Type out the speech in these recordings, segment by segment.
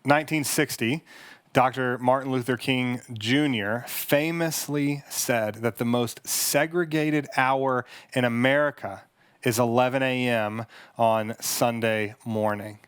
1960, Dr. Martin Luther King Jr. famously said that the most segregated hour in America is 11 a.m. on Sunday morning.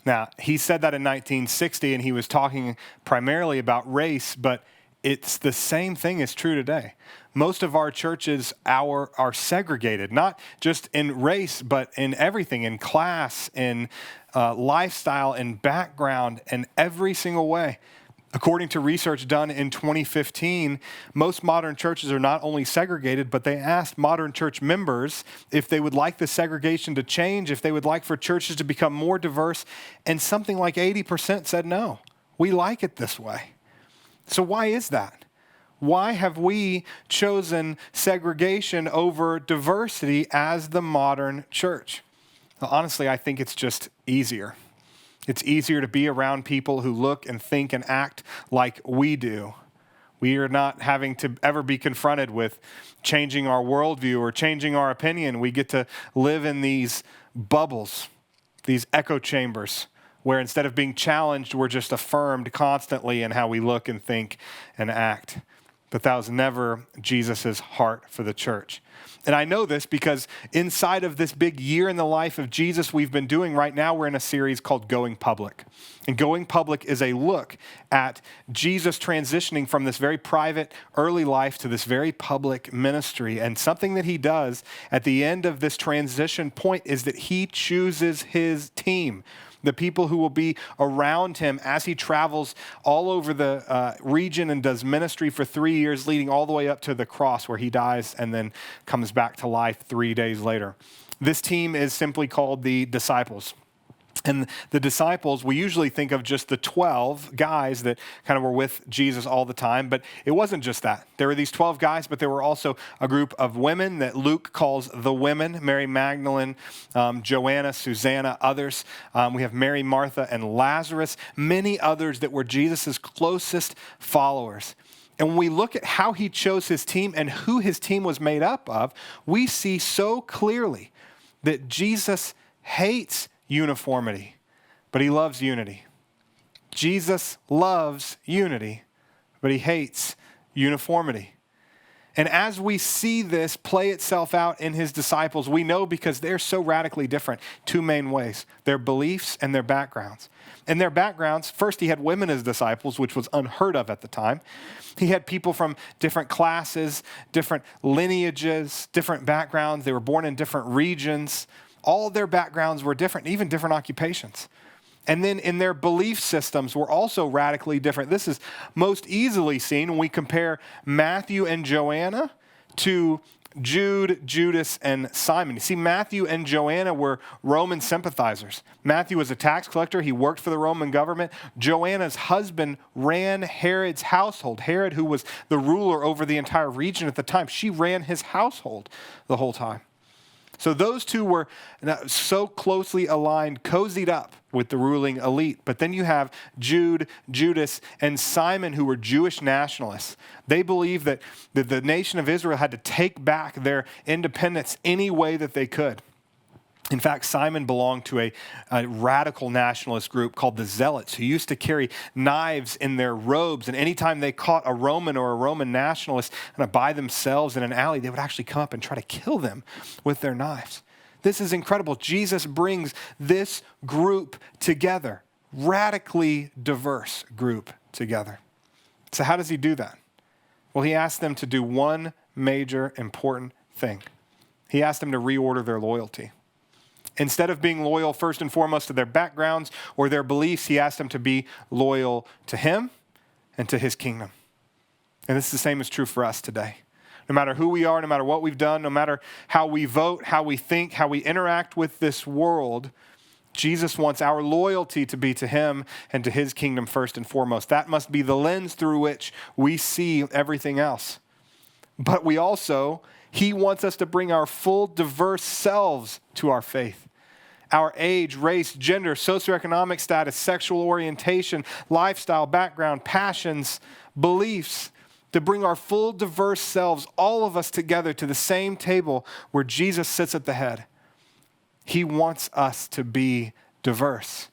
Now, he said that in 1960, and he was talking primarily about race, but it's the same thing is true today. Most of our churches are segregated, not just in race, but in everything, in class, in lifestyle, in background, in every single way. According to research done in 2015, most modern churches are not only segregated, but they asked modern church members if they would like the segregation to change, if they would like for churches to become more diverse, and something like 80% said no. We like it this way. So why is that? Why have we chosen segregation over diversity as the modern church? Well, honestly, I think it's just easier. It's easier to be around people who look and think and act like we do. We are not having to ever be confronted with changing our worldview or changing our opinion. We get to live in these bubbles, these echo chambers, where instead of being challenged, we're just affirmed constantly in how we look and think and act. But that was never Jesus' heart for the church. And I know this because inside of this big year in the life of Jesus we've been doing right now, we're in a series called Going Public. And Going Public is a look at Jesus transitioning from this very private early life to this very public ministry. And something that he does at the end of this transition point is that he chooses his team, the people who will be around him as he travels all over the region and does ministry for 3 years, leading all the way up to the cross where he dies and then comes back to life 3 days later. This team is simply called the disciples. And the disciples, we usually think of just the 12 guys that kind of were with Jesus all the time, but it wasn't just that. There were these 12 guys, but there were also a group of women that Luke calls the women: Mary Magdalene, Joanna, Susanna, others. We have Mary, Martha, and Lazarus, many others that were Jesus' closest followers. And when we look at how he chose his team and who his team was made up of, we see so clearly that Jesus hates uniformity, but he loves unity. Jesus loves unity, but he hates uniformity. And as we see this play itself out in his disciples, we know because they're so radically different, two main ways: their beliefs and their backgrounds. And their backgrounds, first he had women as disciples, which was unheard of at the time. He had people from different classes, different lineages, different backgrounds. They were born in different regions. All of their backgrounds were different, even different occupations. And then in their belief systems were also radically different. This is most easily seen when we compare Matthew and Joanna to Jude, Judas, and Simon. You see, Matthew and Joanna were Roman sympathizers. Matthew was a tax collector. He worked for the Roman government. Joanna's husband ran Herod's household. Herod, who was the ruler over the entire region at the time, she ran his household the whole time. So those two were so closely aligned, cozied up with the ruling elite. But then you have Jude, Judas, and Simon, who were Jewish nationalists. They believed that the nation of Israel had to take back their independence any way that they could. In fact, Simon belonged to a radical nationalist group called the Zealots, who used to carry knives in their robes. And anytime they caught a Roman or a Roman nationalist by themselves in an alley, they would actually come up and try to kill them with their knives. This is incredible. Jesus brings this group together, radically diverse group together. So how does he do that? Well, he asks them to do one major important thing. He asked them to reorder their loyalty. Instead of being loyal first and foremost to their backgrounds or their beliefs, he asked them to be loyal to him and to his kingdom. And this is the same is true for us today. No matter who we are, no matter what we've done, no matter how we vote, how we think, how we interact with this world, Jesus wants our loyalty to be to him and to his kingdom first and foremost. That must be the lens through which we see everything else. But he wants us to bring our full, diverse selves to our faith. Our age, race, gender, socioeconomic status, sexual orientation, lifestyle, background, passions, beliefs, to bring our full, diverse selves, all of us together to the same table where Jesus sits at the head. He wants us to be diverse.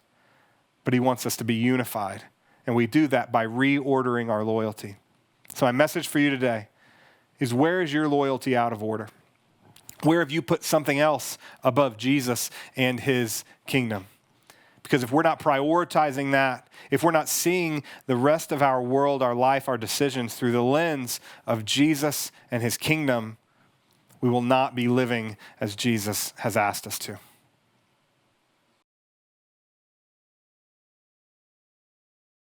But but he wants us to be unified. And we do that by reordering our loyalty. So my message for you today is, where is your loyalty out of order? Where have you put something else above Jesus and his kingdom? Because if we're not prioritizing that, if we're not seeing the rest of our world, our life, our decisions through the lens of Jesus and his kingdom, we will not be living as Jesus has asked us to.